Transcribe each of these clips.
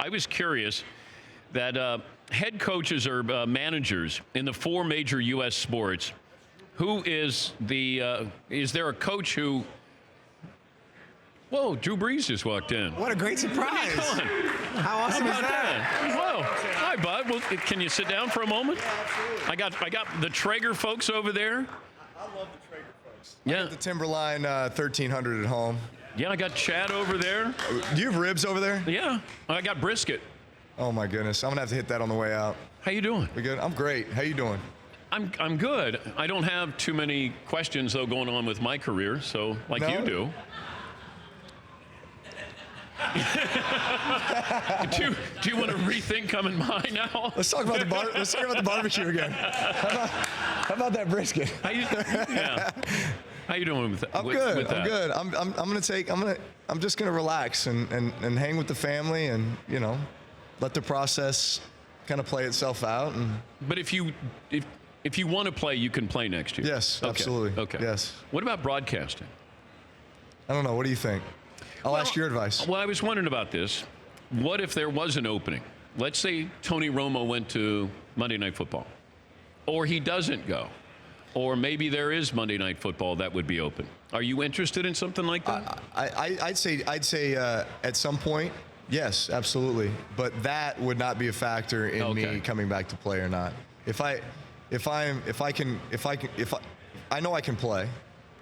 I was curious that head coaches or managers in the 4 major U.S. sports, who is there a coach who? Whoa, Drew Brees just walked in. What a great surprise. How awesome is that? Whoa. Hi, bud. Well, can you sit down for a moment? Yeah, absolutely. I got the Traeger folks over there. I love the Traeger folks. Yeah. I got the Timberline 1300 at home. Yeah, I got Chad over there. Do you have ribs over there? Yeah, I got brisket. Oh my goodness, I'm gonna have to hit that on the way out. How you doing? We good? I'm great. How you doing? I'm good. I don't have too many questions though going on with my career, so like No? you do. do you want to rethink coming by now? Let's talk about the barbecue again. How about that brisket? How you doing with that? I'm good. I'm good. I'm just gonna relax and hang with the family and let the process kind of play itself out. But if you want to play, you can play next year. Yes, Okay. absolutely. Okay. Yes. What about broadcasting? I don't know. What do you think? I'll ask your advice. Well, I was wondering about this. What if there was an opening? Let's say Tony Romo went to Monday Night Football, or he doesn't go, or maybe there is Monday Night Football that would be open. Are you interested in something like that? I'd say at some point, yes, absolutely. But that would not be a factor in me coming back to play or not. I know I can play,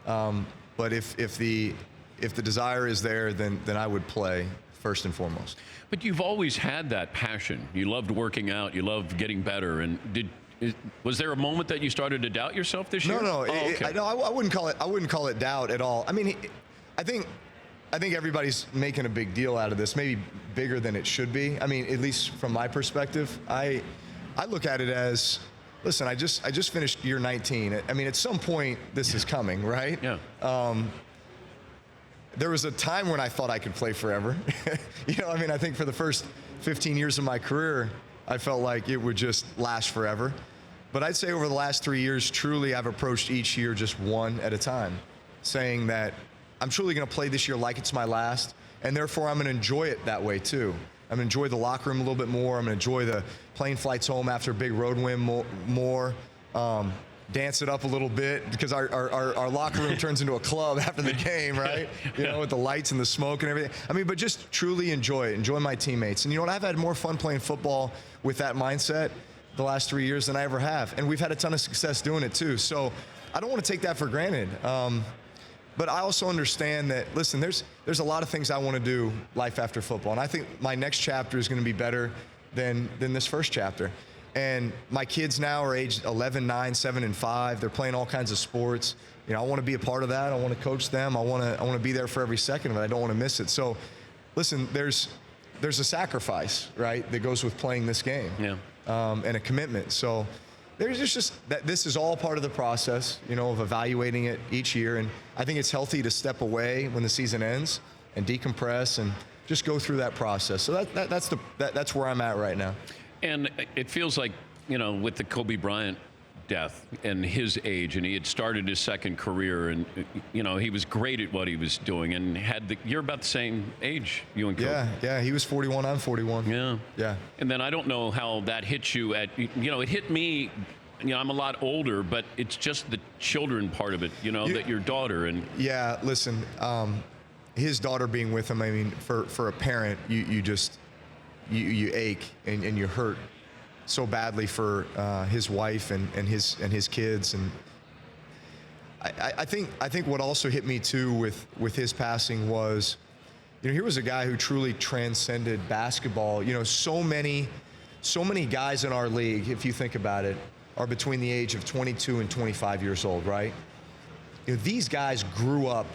but if the desire is there, then I would play first and foremost. But you've always had that passion. You loved working out. You loved getting better. And was there a moment that you started to doubt yourself this year? No. Oh, I wouldn't call it doubt at all. I mean, I think everybody's making a big deal out of this, maybe bigger than it should be. I mean, at least from my perspective, I look at it as, listen, I just finished year 19. I mean, at some point this is coming, right? Yeah. There was a time when I thought I could play forever. I mean, I think for the first 15 years of my career, I felt like it would just last forever. But I'd say over the last 3 years, truly, I've approached each year just one at a time, saying that I'm truly going to play this year like it's my last, and therefore I'm going to enjoy it that way too. I'm going to enjoy the locker room a little bit more. I'm going to enjoy the plane flights home after a big road win more. Dance it up a little bit, because our locker room turns into a club after the game, right? With the lights and the smoke and everything. I mean, but just truly enjoy my teammates. And you know what? I've had more fun playing football with that mindset the last 3 years than I ever have. And we've had a ton of success doing it too. So I don't want to take that for granted. But I also understand that, listen, there's a lot of things I want to do life after football. And I think my next chapter is going to be better than this first chapter. And my kids now are aged 11, 9, 7, and 5. They're playing all kinds of sports. I want to be a part of that. I want to coach them. I want to be there for every second of it. I don't want to miss it. So, listen, there's a sacrifice, right, that goes with playing this game. Yeah. And a commitment. So there's just that this is all part of the process, of evaluating it each year. And I think it's healthy to step away when the season ends and decompress and just go through that process. So that's where I'm at right now. And it feels like, with the Kobe Bryant death and his age, and he had started his second career, and, he was great at what he was doing, and you're about the same age, you and Kobe. Yeah, he was 41, I'm 41. Yeah. And then I don't know how that hit you it hit me, I'm a lot older, but it's just the children part of it, that your daughter and. Yeah, listen, his daughter being with him, I mean, for a parent, you ache and you hurt so badly for his wife and his kids. And I think what also hit me too with his passing was, here was a guy who truly transcended basketball. So many guys in our league, if you think about it, are between the age of 22 and 25 years old, right? These guys grew up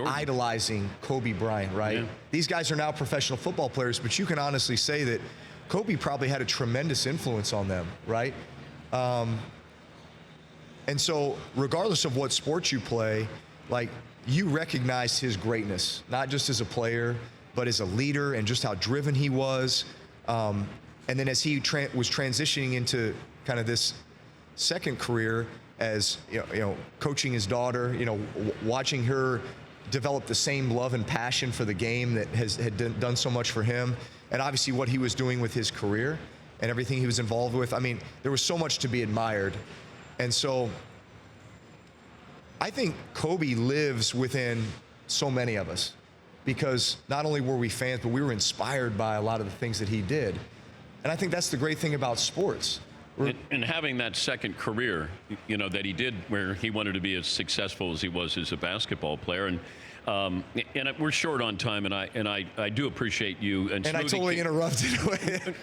idolizing Kobe Bryant, right? Yeah. These guys are now professional football players, but you can honestly say that Kobe probably had a tremendous influence on them, right? And so regardless of what sports you play, you recognize his greatness, not just as a player, but as a leader and just how driven he was. And then as he was transitioning into kind of this second career, as coaching his daughter, watching her develop the same love and passion for the game that had done so much for him, and obviously what he was doing with his career and everything he was involved with. I mean, there was so much to be admired. And so I think Kobe lives within so many of us, because not only were we fans, but we were inspired by a lot of the things that he did. And I think that's the great thing about sports. And having that second career, you know, that he did, where he wanted to be as successful as he was as a basketball player. And we're short on time, and I do appreciate you. And I totally interrupted.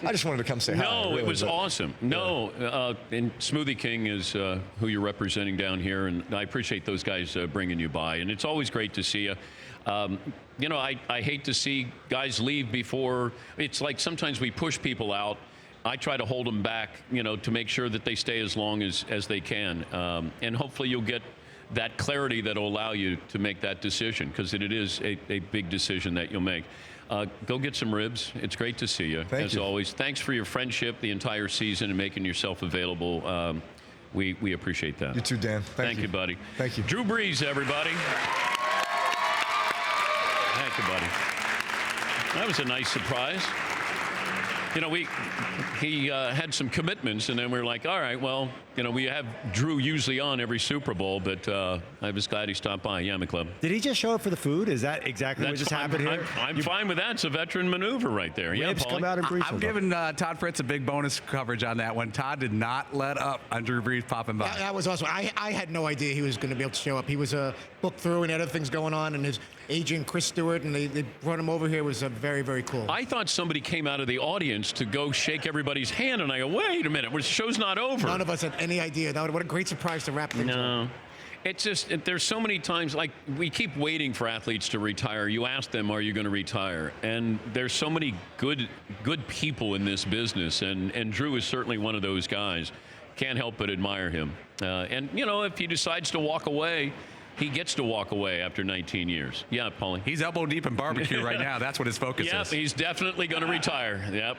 I just wanted to come say hi. No, really, it was awesome. No, yeah. And Smoothie King is who you're representing down here, and I appreciate those guys bringing you by. And it's always great to see you. You know, I hate to see guys leave before. It's like sometimes we push people out. I try to hold them back, you know, to make sure that they stay as long as they can. And hopefully you'll get that clarity that will allow you to make that decision, because it is a big decision that you'll make. Go get some ribs. It's great to see you, as always. Thanks for your friendship the entire season and making yourself available. We appreciate that. You too, Dan. Thank you, buddy. Thank you. Drew Brees, everybody. Thank you, buddy. That was a nice surprise. You know, he had some commitments, and then we were like, all right, well, you know, we have Drew usually on every Super Bowl, but I was glad he stopped by. Yeah, McClub. Did he just show up for the food? Is that exactly what just happened here? I'm fine with that. It's a veteran maneuver right there. Yeah, Ribs come out and Brees I'm giving Todd Fritz a big bonus coverage on that one. Todd did not let up on Drew Brees popping by. That was awesome. I had no idea he was going to be able to show up. He was booked through and had other things going on, and his agent, Chris Stewart, and they brought him over here. It was very, very cool. I thought somebody came out of the audience to go shake everybody's hand, and I go, wait a minute, the show's not over. None of us had any idea. What a great surprise to wrap things up. No. It's just, there's so many times, like, we keep waiting for athletes to retire. You ask them, are you going to retire? And there's so many good people in this business, and Drew is certainly one of those guys. Can't help but admire him. And, you know, if he decides to walk away, he gets to walk away after 19 years. Yeah, Paulie. He's elbow deep in barbecue right now. That's what his focus is. Yep, he's definitely going to retire. Yep,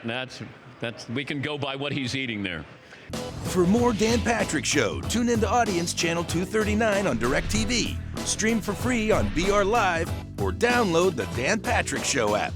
that's we can go by what he's eating there. For more Dan Patrick Show, tune into Audience Channel 239 on DirecTV. Stream for free on BR Live or download the Dan Patrick Show app.